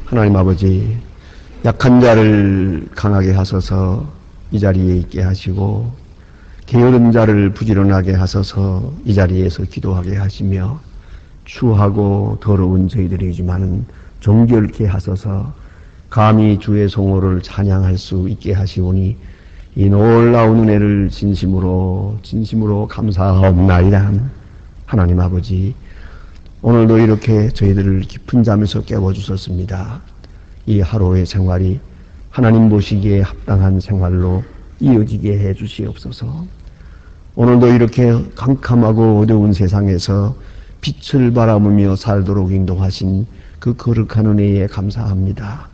하나님 아버지, 약한 자를 강하게 하소서 이 자리에 있게 하시고, 게으른 자를 부지런하게 하소서 이 자리에서 기도하게 하시며, 추하고 더러운 저희들이지만은 정결케 하소서 감히 주의 성호를 찬양할 수 있게 하시오니, 이 놀라운 은혜를 진심으로 감사하옵나이다. 하나님 아버지, 오늘도 이렇게 저희들을 깊은 잠에서 깨워주셨습니다. 이 하루의 생활이 하나님 보시기에 합당한 생활로 이어지게 해 주시옵소서. 오늘도 이렇게 캄캄하고 어두운 세상에서 빛을 바라보며 살도록 인도하신 그 거룩한 은혜에 감사합니다.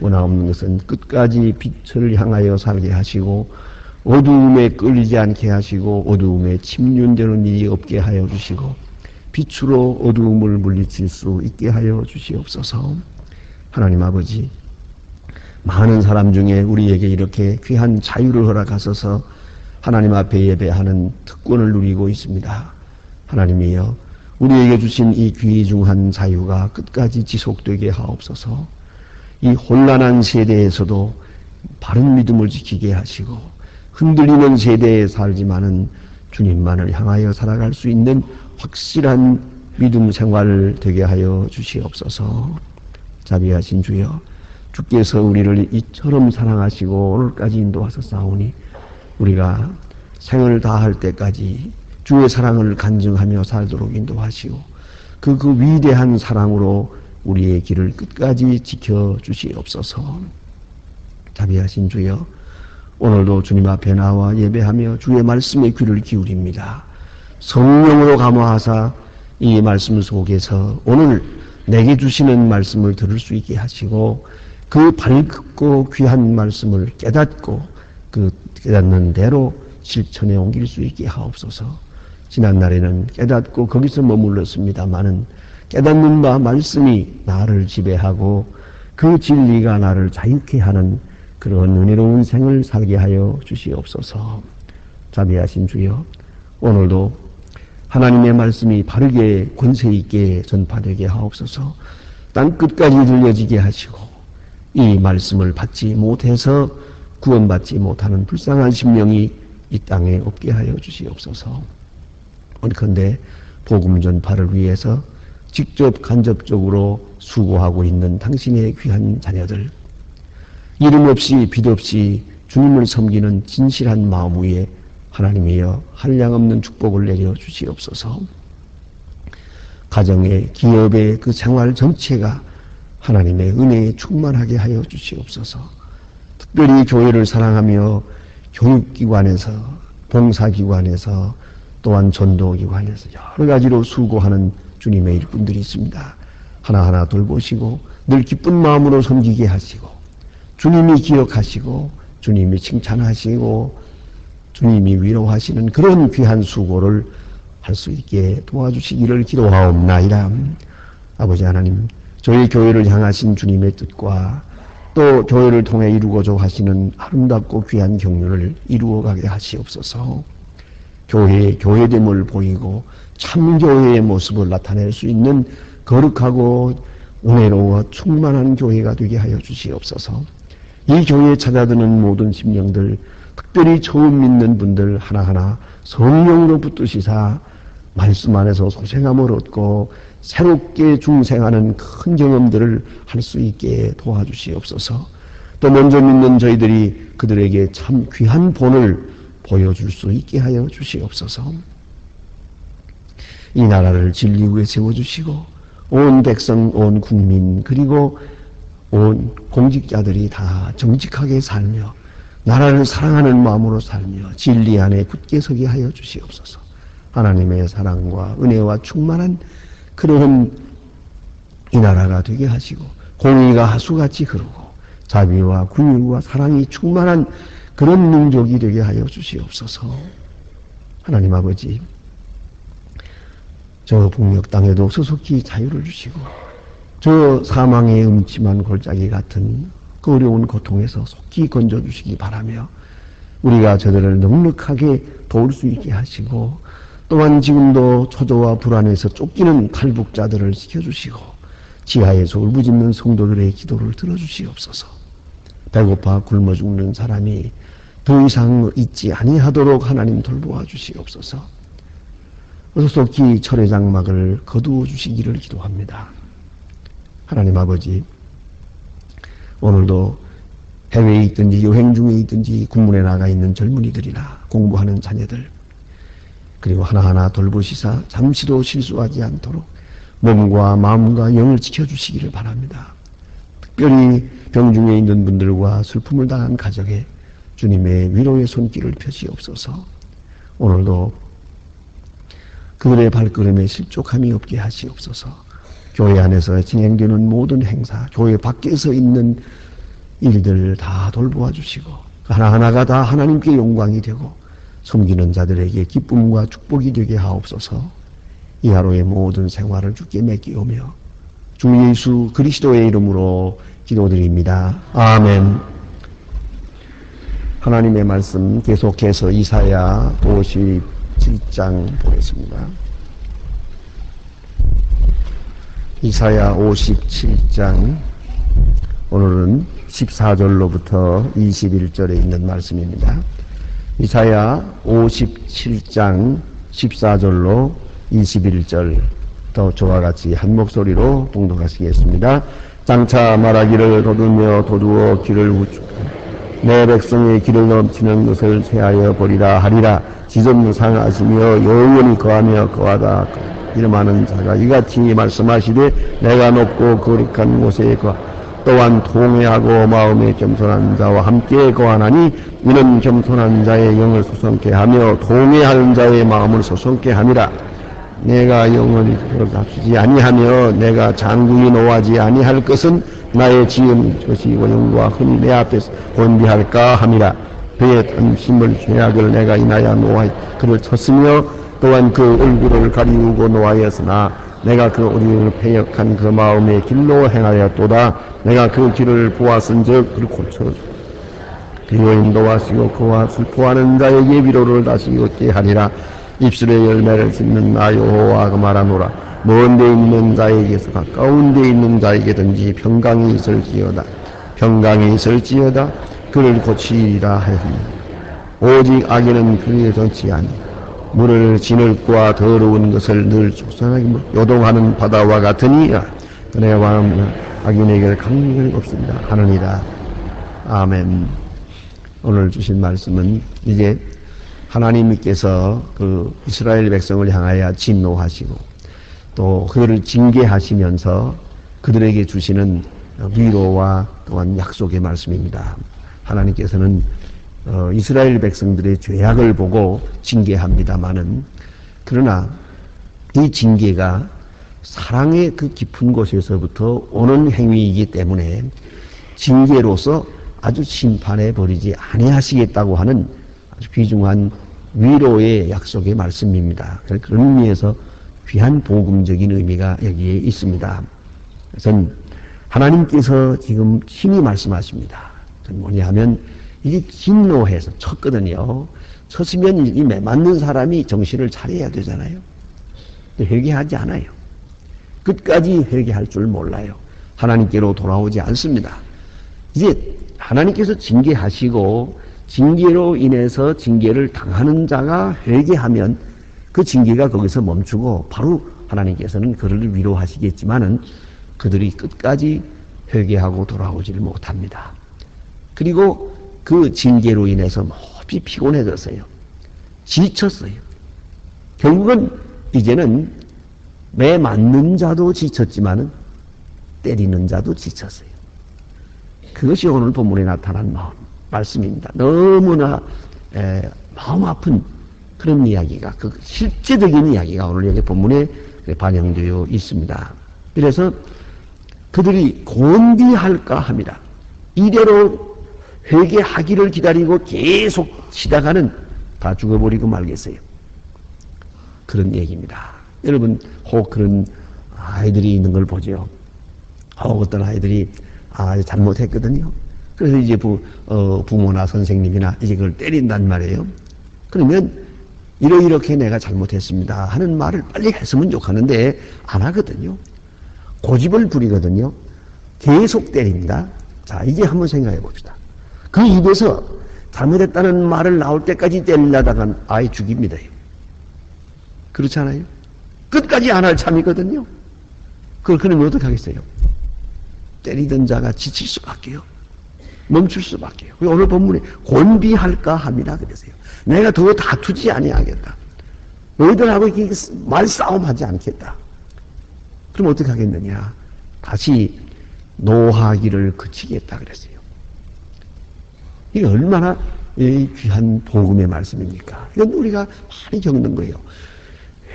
원하옵는 것은 끝까지 빛을 향하여 살게 하시고, 어두움에 끌리지 않게 하시고, 어두움에 침륜되는 일이 없게 하여 주시고, 빛으로 어두움을 물리칠 수 있게 하여 주시옵소서. 하나님 아버지, 많은 사람 중에 우리에게 이렇게 귀한 자유를 허락하셔서 하나님 앞에 예배하는 특권을 누리고 있습니다. 하나님이여, 우리에게 주신 이 귀중한 자유가 끝까지 지속되게 하옵소서. 이 혼란한 세대에서도 바른 믿음을 지키게 하시고, 흔들리는 세대에 살지만은 주님만을 향하여 살아갈 수 있는 확실한 믿음 생활을 되게 하여 주시옵소서. 자비하신 주여, 주께서 우리를 이처럼 사랑하시고 오늘까지 인도하셨사오니 우리가 생을 다할 때까지 주의 사랑을 간증하며 살도록 인도하시오. 그 위대한 사랑으로 우리의 길을 끝까지 지켜주시옵소서. 자비하신 주여, 오늘도 주님 앞에 나와 예배하며 주의 말씀에 귀를 기울입니다. 성령으로 감화하사 이 말씀 속에서 오늘 내게 주시는 말씀을 들을 수 있게 하시고, 그 밝고 귀한 말씀을 깨닫고 그 깨닫는 대로 실천에 옮길 수 있게 하옵소서. 지난날에는 깨닫고 거기서 머물렀습니다마는 깨닫는 바 말씀이 나를 지배하고 그 진리가 나를 자유케 하는 그런 은혜로운 생을 살게 하여 주시옵소서. 자비하신 주여, 오늘도 하나님의 말씀이 바르게 권세 있게 전파되게 하옵소서. 땅 끝까지 들려지게 하시고, 이 말씀을 받지 못해서 구원받지 못하는 불쌍한 심령이 이 땅에 없게 하여 주시옵소서. 원컨대 복음 전파를 위해서 직접 간접적으로 수고하고 있는 당신의 귀한 자녀들, 이름 없이 빛 없이 주님을 섬기는 진실한 마음 위에 하나님이여 한량없는 축복을 내려 주시옵소서. 가정의, 기업의 그 생활 전체가 하나님의 은혜에 충만하게 하여 주시옵소서. 특별히 교회를 사랑하며 교육기관에서, 봉사기관에서, 또한 전도기관에서 여러 가지로 수고하는 주님의 일꾼들이 있습니다. 하나하나 돌보시고 늘 기쁜 마음으로 섬기게 하시고, 주님이 기억하시고 주님이 칭찬하시고 주님이 위로하시는 그런 귀한 수고를 할 수 있게 도와주시기를 기도하옵나이다. 아버지 하나님, 저희 교회를 향하신 주님의 뜻과 또 교회를 통해 이루고자 하시는 아름답고 귀한 경륜을 이루어가게 하시옵소서. 교회됨을 보이고 참 교회의 모습을 나타낼 수 있는 거룩하고 은혜로워 충만한 교회가 되게 하여 주시옵소서. 이 교회에 찾아드는 모든 심령들, 특별히 처음 믿는 분들 하나하나 성령으로 붙드시사 말씀 안에서 소생함을 얻고 새롭게 중생하는 큰 경험들을 할 수 있게 도와주시옵소서. 또 먼저 믿는 저희들이 그들에게 참 귀한 본을 보여줄 수 있게 하여 주시옵소서. 이 나라를 진리 위에 세워주시고 온 백성, 온 국민, 그리고 온 공직자들이 다 정직하게 살며 나라를 사랑하는 마음으로 살며 진리 안에 굳게 서게 하여 주시옵소서. 하나님의 사랑과 은혜와 충만한 그런 이 나라가 되게 하시고, 공의가 하수같이 흐르고 자비와 긍휼과 사랑이 충만한 그런 민족이 되게 하여 주시옵소서. 하나님 아버지, 저 북녘 땅에도 소속히 자유를 주시고 저 사망의 음침한 골짜기 같은 그 어려운 고통에서 속히 건져주시기 바라며, 우리가 저들을 넉넉하게 도울 수 있게 하시고, 또한 지금도 초조와 불안에서 쫓기는 탈북자들을 지켜주시고 지하에서 울부짖는 성도들의 기도를 들어주시옵소서. 배고파 굶어 죽는 사람이 더 이상 있지 아니하도록 하나님 돌보아 주시옵소서. 어서속히 철의 장막을 거두어 주시기를 기도합니다. 하나님 아버지, 오늘도 해외에 있든지 여행 중에 있든지 군문에 나가 있는 젊은이들이나 공부하는 자녀들, 그리고 하나하나 돌보시사 잠시도 실수하지 않도록 몸과 마음과 영을 지켜주시기를 바랍니다. 특별히 병중에 있는 분들과 슬픔을 당한 가족에 주님의 위로의 손길을 펴시옵소서. 오늘도 그들의 발걸음에 실족함이 없게 하시옵소서. 교회 안에서 진행되는 모든 행사, 교회 밖에서 있는 일들 다 돌보아 주시고 하나하나가 다 하나님께 영광이 되고 섬기는 자들에게 기쁨과 축복이 되게 하옵소서. 이 하루의 모든 생활을 주께 맡기오며 주 예수 그리스도의 이름으로 기도드립니다. 아멘. 하나님의 말씀 계속해서 이사야 57장 보겠습니다. 이사야 57장, 오늘은 14절로부터 21절에 있는 말씀입니다. 이사야 57장 14절로 21절, 더 저와 같이 한 목소리로 봉독하시겠습니다. 장차 말하기를 돋우며 도두어 길을 우축하라. 내 백성의 길을 넘치는 것을 쇠하여 버리라 하리라. 지존상하시며 영원히 거하며 거하다 이름하는 자가 이같이 말씀하시되 내가 높고 거룩한 곳에 또한 통회하고 마음에 겸손한 자와 함께 거하나니 이는 겸손한 자의 영을 소성케 하며 통회하는 자의 마음을 소성케 함이라. 내가 영원히 그렇게 아니하며 내가 장구히 노하지 아니할 것은 나의 지은 것이고 영과 흔히 내 앞에서 권비할까 함이라. 그의 탐심을 죄악을 내가 인하여 노하여 그를 쳤으며 또한 그 얼굴을 가리우고 노하였으나 내가 그 어리를 패역한 그 마음의 길로 행하였도다. 내가 그 길을 보았은즉 그를 고쳐 그리고 인도하시고 그와 슬퍼하는 자에게 위로를 다시 얻게 하리라. 입술의 열매를 씹는 나 여호와가 말하노라. 먼 데 있는 자에게서 가까운 데 있는 자에게든지 평강이 있을지어다. 평강이 있을지어다. 그를 고치리라 하였으니 오직 악인은 그를 정치하니 물을 진흙과 더러운 것을 늘 쏟아내게 요동하는 바다와 같으니 은혜와 악인에게 강력이 없습니다 하느니라. 아멘. 오늘 주신 말씀은 이제 하나님께서 그 이스라엘 백성을 향하여 진노하시고 또 그들을 징계하시면서 그들에게 주시는 위로와 또한 약속의 말씀입니다. 하나님께서는 이스라엘 백성들의 죄악을 보고 징계합니다마는, 그러나 이 징계가 사랑의 그 깊은 곳에서부터 오는 행위이기 때문에 징계로서 아주 심판해 버리지 아니하시겠다고 하는 아주 귀중한 위로의 약속의 말씀입니다. 그런 의미에서 귀한 복음적인 의미가 여기에 있습니다. 그래서 하나님께서 지금 심히 말씀하십니다. 그건 뭐냐 하면 이게 진노해서 쳤거든요. 쳤으면 이 맞는 사람이 정신을 차려야 되잖아요. 회개하지 않아요. 끝까지 회개할 줄 몰라요. 하나님께로 돌아오지 않습니다. 이제 하나님께서 징계하시고 징계로 인해서 징계를 당하는 자가 회개하면 그 징계가 거기서 멈추고 바로 하나님께서는 그를 위로하시겠지만은 그들이 끝까지 회개하고 돌아오지를 못합니다. 그리고 그 징계로 인해서 몹시 피곤해졌어요. 지쳤어요. 결국은 이제는 매 맞는 자도 지쳤지만은 때리는 자도 지쳤어요. 그것이 오늘 본문에 나타난 말씀입니다. 너무나 마음 아픈 그런 이야기가, 그 실제적인 이야기가 오늘 여기 본문에 반영되어 있습니다. 그래서 그들이 곤비할까 합니다. 이대로 회개하기를 기다리고 계속 치다가는 다 죽어버리고 말겠어요. 그런 얘기입니다. 여러분 혹 그런 아이들이 있는 걸 보죠. 어떤 아이들이 잘못했거든요. 그래서 이제 부모나 선생님이나 이제 그걸 때린단 말이에요. 그러면 이렇게 내가 잘못했습니다 하는 말을 빨리 했으면 좋겠는데 안 하거든요. 고집을 부리거든요. 계속 때립니다. 자, 이제 한번 생각해 봅시다. 그 입에서 잘못했다는 말을 나올 때까지 때리려다간 아예 죽입니다. 그렇지 않아요? 끝까지 안 할 참이거든요. 그러면 어떻게 하겠어요? 때리던 자가 지칠 수밖에요. 멈출 수밖에요. 오늘 본문에 곤비할까 합니다. 그랬어요. 내가 더 다투지 아니하겠다. 너희들하고 이렇게 말싸움하지 않겠다. 그럼 어떻게 하겠느냐? 다시 노하기를 그치겠다 그랬어요. 이게 얼마나 귀한 복음의 말씀입니까? 이건 우리가 많이 겪는 거예요.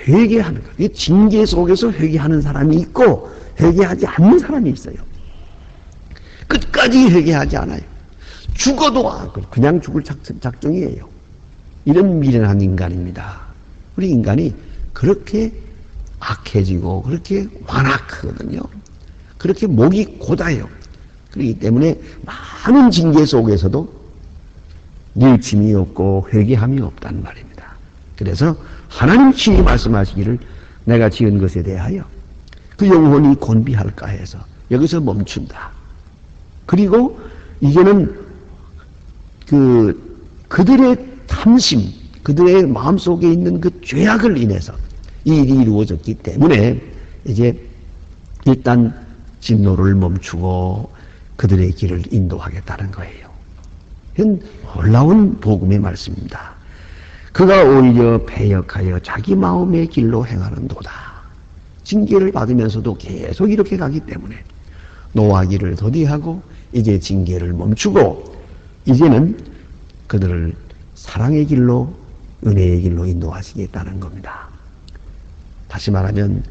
회개하는 것. 이 징계 속에서 회개하는 사람이 있고 회개하지 않는 사람이 있어요. 끝까지 회개하지 않아요. 죽어도 그냥 죽을 작정이에요. 이런 미련한 인간입니다. 우리 인간이 그렇게 악해지고 그렇게 완악하거든요. 그렇게 목이 곧아요. 그렇기 때문에 많은 징계 속에서도 일침이 없고 회개함이 없단 말입니다. 그래서 하나님 친히 말씀하시기를 내가 지은 것에 대하여 그 영혼이 곤비할까 해서 여기서 멈춘다. 그리고 이제는 그들의 탐심, 그들의 마음속에 있는 그 죄악을 인해서 이 일이 이루어졌기 때문에 이제 일단 진노를 멈추고 그들의 길을 인도하겠다는 거예요. 이건 놀라운 복음의 말씀입니다. 그가 오히려 패역하여 자기 마음의 길로 행하는도다. 징계를 받으면서도 계속 이렇게 가기 때문에 노하기를 더디하고 이제 징계를 멈추고 이제는 그들을 사랑의 길로 은혜의 길로 인도하시겠다는 겁니다. 다시 말하면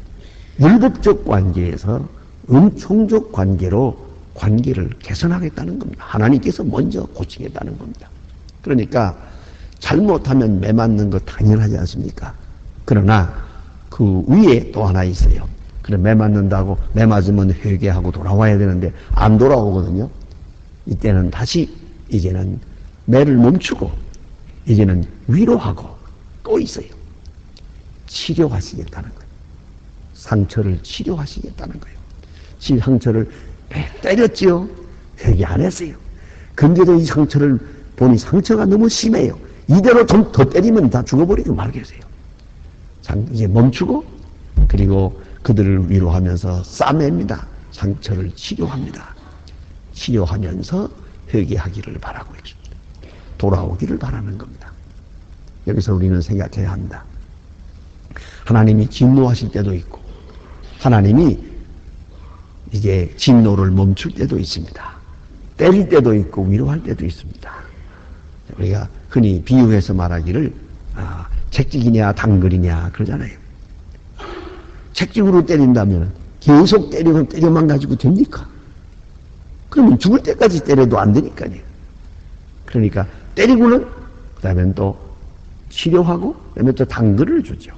율법적 관계에서 은총적 관계로 관계를 개선하겠다는 겁니다. 하나님께서 먼저 고치겠다는 겁니다. 그러니까 잘못하면 매 맞는 거 당연하지 않습니까? 그러나 그 위에 또 하나 있어요. 그래, 매 맞는다고 매 맞으면 회개하고 돌아와야 되는데 안 돌아오거든요. 이때는 다시 이제는 매를 멈추고 이제는 위로하고 또 있어요. 치료하시겠다는 거예요. 상처를 치료하시겠다는 거예요. 상처를 때렸지요. 회개 안 했어요. 근데도 이 상처를 보니 상처가 너무 심해요. 이대로 좀 더 때리면 다 죽어버리고 말겠어요. 이제 멈추고 그리고 그들을 위로하면서 싸맵니다. 상처를 치료합니다. 치료하면서 회개하기를 바라고 있습니다. 돌아오기를 바라는 겁니다. 여기서 우리는 생각해야 합니다. 하나님이 진노하실 때도 있고 하나님이 이제 진노를 멈출 때도 있습니다. 때릴 때도 있고 위로할 때도 있습니다. 우리가 흔히 비유해서 말하기를 책찍이냐 당근이냐 그러잖아요. 책찍으로 때린다면 계속 때려만 가지고 됩니까? 그러면 죽을 때까지 때려도 안 되니까요. 그러니까 때리고는 그 다음에 또 치료하고 그 다음에 또 당근을 주죠.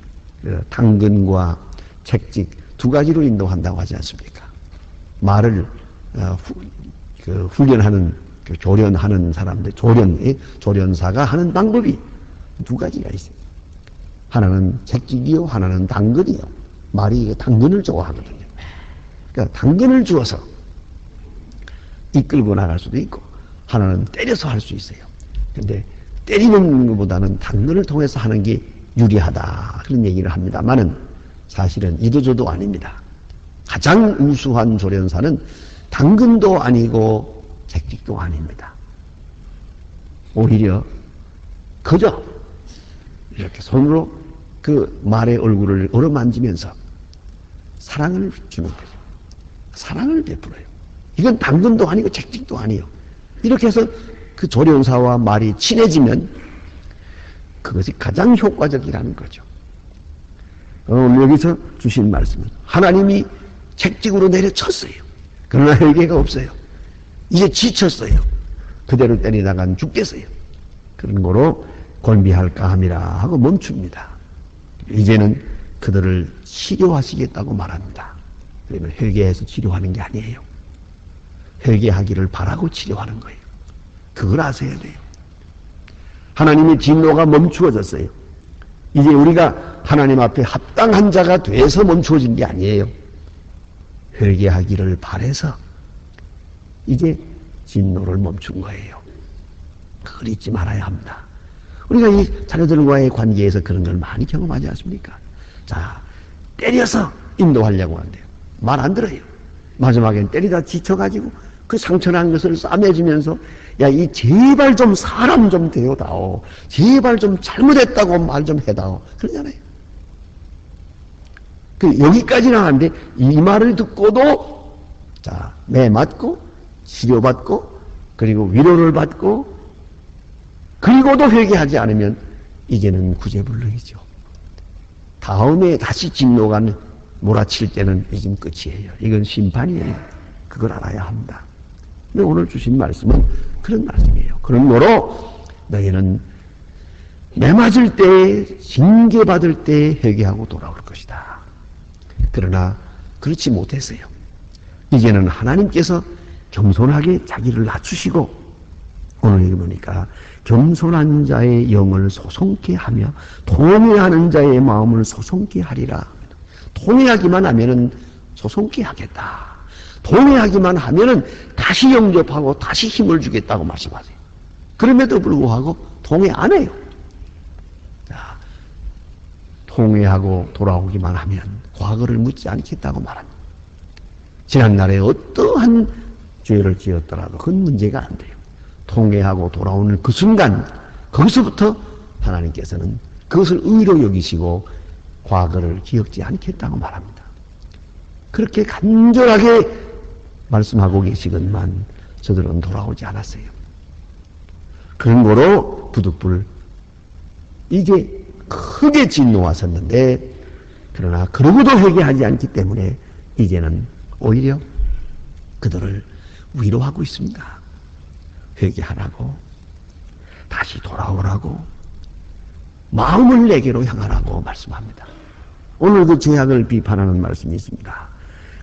당근과 책찍 두 가지로 인도한다고 하지 않습니까? 말을 훈련하는 조련하는 사람들 조련사가 하는 방법이 두 가지가 있어요. 하나는 책찍이요, 하나는 당근이요. 말이 당근을 좋아하거든요. 그러니까 당근을 주어서 이끌고 나갈 수도 있고 하나는 때려서 할 수 있어요. 근데 때리는 것보다는 당근을 통해서 하는 게 유리하다 그런 얘기를 합니다만은 사실은 이도저도 아닙니다. 가장 우수한 조련사는 당근도 아니고 책찍도 아닙니다. 오히려 그저 이렇게 손으로 그 말의 얼굴을 어루만지면서 사랑을 주는 거죠. 사랑을 베풀어요. 이건 당근도 아니고 책찍도 아니에요. 이렇게 해서 그 조련사와 말이 친해지면 그것이 가장 효과적이라는 거죠. 여기서 주신 말씀은 하나님이 책찍으로 내려쳤어요. 그러나 회개가 없어요. 이제 지쳤어요. 그대로 때리다간 죽겠어요. 그런 거로 곤비할까 함이라 하고 멈춥니다. 이제는 그들을 치료하시겠다고 말합니다. 그러면 회개해서 치료하는 게 아니에요. 회개하기를 바라고 치료하는 거예요. 그걸 아셔야 돼요. 하나님의 진노가 멈추어졌어요. 이제 우리가 하나님 앞에 합당한 자가 돼서 멈추어진 게 아니에요. 회개하기를 바래서 이제 진노를 멈춘 거예요. 그걸 잊지 말아야 합니다. 우리가 이 자녀들과의 관계에서 그런 걸 많이 경험하지 않습니까? 자, 때려서 인도하려고 한대요. 말 안 들어요. 마지막엔 때리다 지쳐가지고 그 상처난 것을 싸매주면서 야, 이 제발 좀 사람 좀 되어다오. 제발 좀 잘못했다고 말 좀 해다오. 그러잖아요. 여기까지는 하는데 이 말을 듣고도 자, 매 맞고 치료받고 그리고 위로를 받고 그리고도 회개하지 않으면 이제는 구제불능이죠. 다음에 다시 진노가 몰아칠 때는 이젠 끝이에요. 이건 심판이에요. 그걸 알아야 합니다. 근데 오늘 주신 말씀은 그런 말씀이에요. 그러므로 너희는 매 맞을 때 징계받을 때 회개하고 돌아올 것이다. 그러나 그렇지 못했어요. 이제는 하나님께서 겸손하게 자기를 낮추시고 오늘 여기 보니까 겸손한 자의 영을 소송케 하며 통회하는 자의 마음을 소송케 하리라. 통회하기만 하면은 소송케 하겠다. 통회하기만 하면은 다시 영접하고 다시 힘을 주겠다고 말씀하세요. 그럼에도 불구하고 통회 안 해요. 자, 통회하고 돌아오기만 하면 과거를 묻지 않겠다고 말합니다. 지난날에 어떠한 죄를 지었더라도 그건 문제가 안 돼요. 통회하고 돌아오는 그 순간 거기서부터 하나님께서는 그것을 의로 여기시고 과거를 기억지 않겠다고 말합니다. 그렇게 간절하게 말씀하고 계시건만 저들은 돌아오지 않았어요. 그런 거로 부득불 이게 크게 진노가 섰는데 그러나 그러고도 회개하지 않기 때문에 이제는 오히려 그들을 위로하고 있습니다. 회개하라고 다시 돌아오라고 마음을 내게로 향하라고 말씀합니다. 오늘 그 죄악을 비판하는 말씀이 있습니다.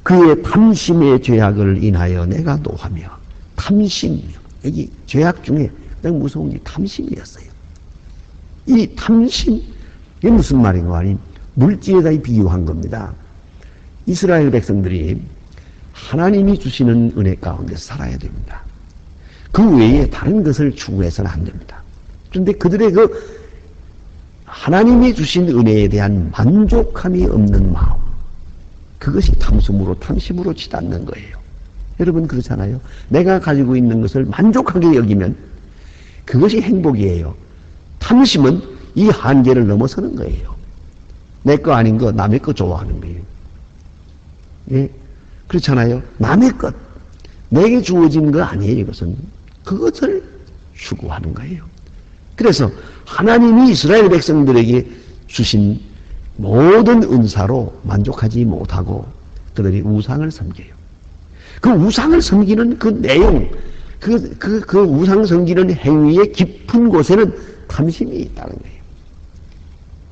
그의 탐심의 죄악을 인하여 내가 노하며 탐심 여기 죄악 중에 가장 무서운 게 탐심이었어요. 이 탐심 이게 무슨 말인가 하니 물질에다 비유한 겁니다. 이스라엘 백성들이 하나님이 주시는 은혜 가운데 살아야 됩니다. 그 외에 다른 것을 추구해서는 안 됩니다. 그런데 그들의 그 하나님이 주신 은혜에 대한 만족함이 없는 마음 그것이 탐심으로 치닫는 거예요. 여러분 그렇잖아요. 내가 가지고 있는 것을 만족하게 여기면 그것이 행복이에요. 탐심은 이 한계를 넘어서는 거예요. 내 거 아닌 거 남의 거 좋아하는 거예요. 예, 그렇잖아요. 남의 것 내게 주어진 거 아니에요. 이것은 그것을 추구하는 거예요. 그래서 하나님이 이스라엘 백성들에게 주신 모든 은사로 만족하지 못하고 그들이 우상을 섬겨요. 그 우상을 섬기는 그 내용, 그 우상 섬기는 행위의 깊은 곳에는 탐심이 있다는 거예요.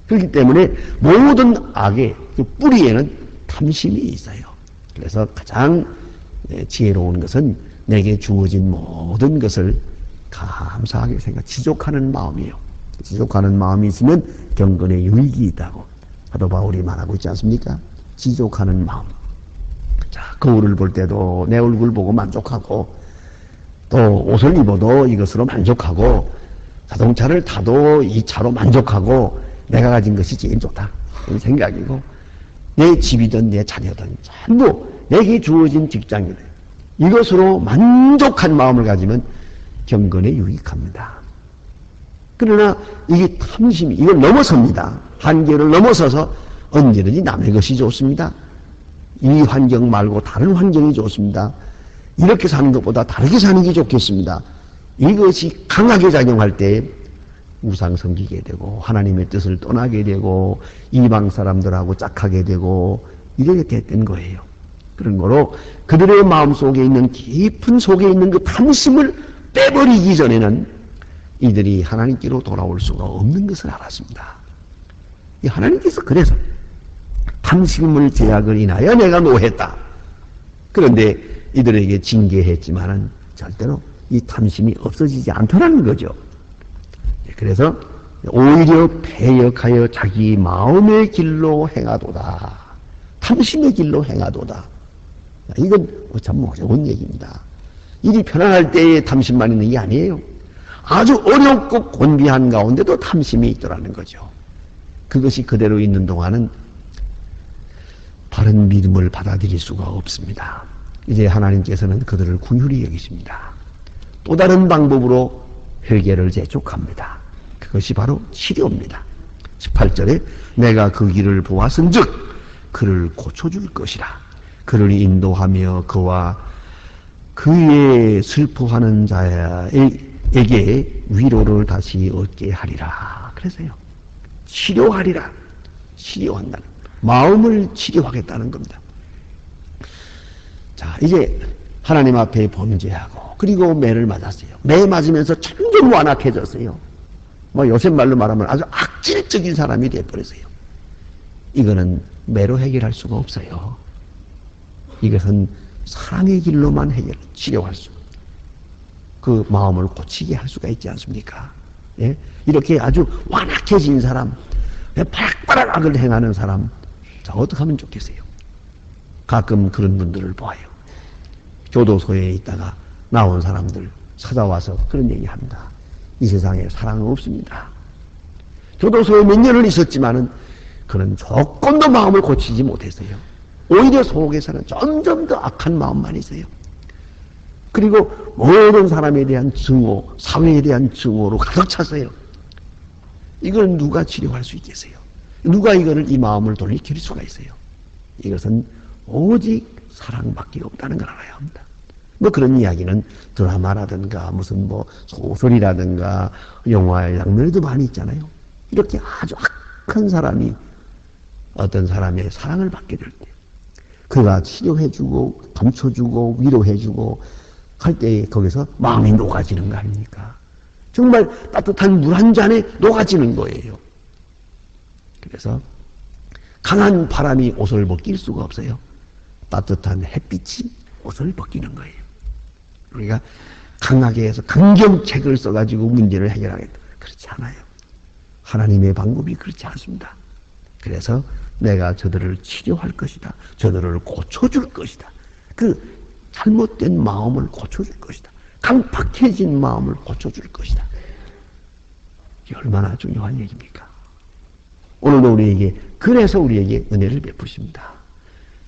그렇기 때문에 모든 악의 그 뿌리에는 탐심이 있어요. 그래서 가장 지혜로운 것은 내게 주어진 모든 것을 감사하게 지족하는 마음이에요. 지족하는 마음이 있으면 경건에 유익이 있다고 사도 바울이 말하고 있지 않습니까? 지족하는 마음. 자, 거울을 볼 때도 내 얼굴 보고 만족하고 또 옷을 입어도 이것으로 만족하고 자동차를 타도 이 차로 만족하고 내가 가진 것이 제일 좋다. 이 생각이고 내 집이든 내 자녀든 전부 내게 주어진 직장이든 이것으로 만족한 마음을 가지면 경건에 유익합니다. 그러나 이게 탐심이 이걸 넘어섭니다. 한계를 넘어서서 언제든지 남의 것이 좋습니다. 이 환경 말고 다른 환경이 좋습니다. 이렇게 사는 것보다 다르게 사는 게 좋겠습니다. 이것이 강하게 작용할 때 우상 섬기게 되고 하나님의 뜻을 떠나게 되고 이방 사람들하고 짝하게 되고 이렇게 됐던 거예요. 그런 거로 그들의 마음속에 있는 깊은 속에 있는 그 탐심을 빼버리기 전에는 이들이 하나님께로 돌아올 수가 없는 것을 알았습니다. 하나님께서 그래서 탐심을 제약을 인하여 내가 노했다. 그런데 이들에게 징계했지만은 절대로 이 탐심이 없어지지 않더라는 거죠. 그래서 오히려 패역하여 자기 마음의 길로 행하도다. 탐심의 길로 행하도다. 이건 참 어려운 얘기입니다. 일이 편안할 때에 탐심만 있는 게 아니에요. 아주 어렵고 곤비한 가운데도 탐심이 있더라는 거죠. 그것이 그대로 있는 동안은 바른 믿음을 받아들일 수가 없습니다. 이제 하나님께서는 그들을 긍휼히 여기십니다. 또 다른 방법으로 회개를 재촉합니다. 그것이 바로 치료입니다. 18절에 내가 그 길을 보았은즉 그를 고쳐줄 것이라. 그를 인도하며 그와 그의 슬퍼하는 자에게 위로를 다시 얻게 하리라. 그래서요, 치료하리라. 치료한다는, 마음을 치료하겠다는 겁니다. 자, 이제 하나님 앞에 범죄하고 그리고 매를 맞았어요. 매 맞으면서 점점 완악해졌어요. 뭐 요새 말로 말하면 아주 악질적인 사람이 되어버렸어요. 이거는 매로 해결할 수가 없어요. 이것은 사랑의 길로만 치료할 수, 그 마음을 고치게 할 수가 있지 않습니까? 예? 이렇게 아주 완악해진 사람, 바락바락 악을 행하는 사람, 자, 어떻게 하면 좋겠어요? 가끔 그런 분들을 보아요. 교도소에 있다가 나온 사람들 찾아와서 그런 얘기합니다. 이 세상에 사랑은 없습니다. 교도소에 몇 년을 있었지만은 그런 조금도 마음을 고치지 못했어요. 오히려 속에서는 점점 더 악한 마음만 있어요. 그리고 모든 사람에 대한 증오, 사회에 대한 증오로 가득 찼어요. 이걸 누가 치료할 수 있겠어요? 누가 이 마음을 돌이킬 수가 있어요? 이것은 오직 사랑밖에 없다는 걸 알아야 합니다. 뭐 그런 이야기는 드라마라든가 무슨 뭐 소설이라든가 영화의 장면에도 많이 있잖아요. 이렇게 아주 악한 사람이 어떤 사람의 사랑을 받게 될 때, 그가 치료해주고 감춰주고 위로해주고 할 때 거기서 마음이 녹아지는 거 아닙니까? 정말 따뜻한 물 한 잔에 녹아지는 거예요. 그래서 강한 바람이 옷을 벗길 수가 없어요. 따뜻한 햇빛이 옷을 벗기는 거예요. 우리가 강하게 해서 강경책을 써가지고 문제를 해결하겠다, 그렇지 않아요. 하나님의 방법이 그렇지 않습니다. 그래서 내가 저들을 치료할 것이다. 저들을 고쳐줄 것이다. 그 잘못된 마음을 고쳐줄 것이다. 강팍해진 마음을 고쳐줄 것이다. 이게 얼마나 중요한 얘기입니까? 오늘도 우리에게, 그래서 우리에게 은혜를 베푸십니다.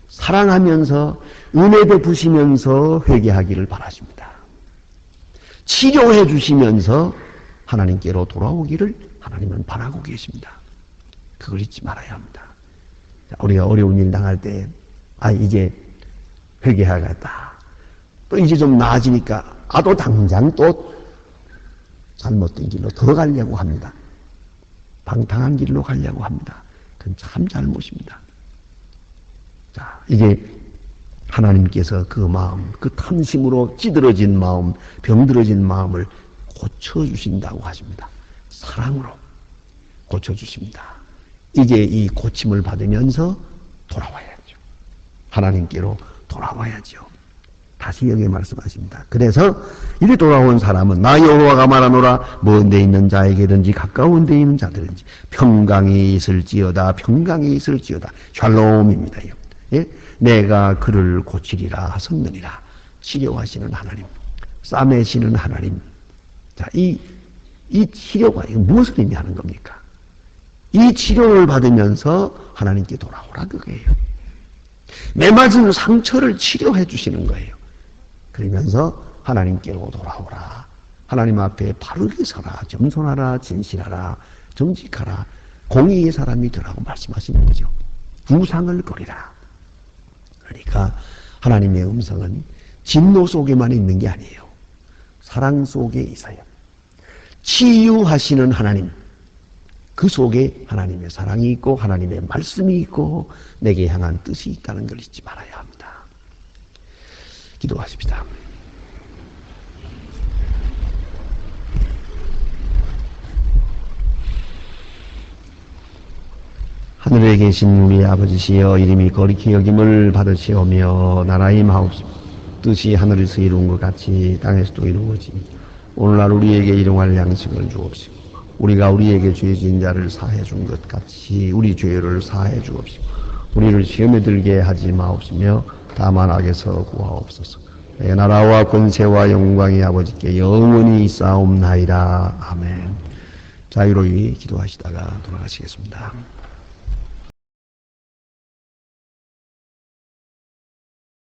사랑하면서 은혜 베푸시면서 회개하기를 바라십니다. 치료해 주시면서 하나님께로 돌아오기를 하나님은 바라고 계십니다. 그걸 잊지 말아야 합니다. 우리가 어려운 일 당할 때, 이제 회개하겠다. 또 이제 좀 나아지니까, 또 당장 또 잘못된 길로 들어가려고 합니다. 방탕한 길로 가려고 합니다. 그건 참 잘못입니다. 자, 이제 하나님께서 그 마음, 그 탐심으로 찌들어진 마음, 병들어진 마음을 고쳐주신다고 하십니다. 사랑으로 고쳐주십니다. 이제 이 고침을 받으면서 돌아와야죠. 하나님께로 돌아와야죠. 다시 여기 말씀하십니다. 그래서 이리 돌아온 사람은 나 여호와가 말하노라, 먼 데 있는 자에게든지 가까운 데 있는 자들든지 평강이 있을지어다, 평강이 있을지어다. 샬롬입니다. 예? 내가 그를 고치리라 하셨느니라. 치료하시는 하나님, 싸매시는 하나님. 자, 이 치료가 무엇을 의미하는 겁니까? 이 치료를 받으면서 하나님께 돌아오라 그거예요. 매맞은 상처를 치료해 주시는 거예요. 그러면서 하나님께로 돌아오라. 하나님 앞에 바르게 서라. 겸손하라. 진실하라. 정직하라. 공의의 사람이 되라고 말씀하시는 거죠. 구상을 거리라. 그러니까 하나님의 음성은 진노 속에만 있는 게 아니에요. 사랑 속에 있어요. 치유하시는 하나님, 그 속에 하나님의 사랑이 있고 하나님의 말씀이 있고 내게 향한 뜻이 있다는 걸 잊지 말아야 합니다. 기도하십시다. 하늘에 계신 우리 아버지시여, 이름이 거룩히 여김을 받으시오며 나라의 마옵소서. 뜻이 하늘에서 이룬 것 같이 땅에서도 이루어지니 오늘날 우리에게 일용할 양식을 주옵시고 우리가 우리에게 죄 지은 자를 사해 준 것 같이 우리 죄를 사해 주옵시고 우리를 시험에 들게 하지 마옵시며 다만 악에서 구하옵소서. 내 나라와 권세와 영광이 아버지께 영원히 있사옵나이다. 아멘. 자유로이 기도하시다가 돌아가시겠습니다.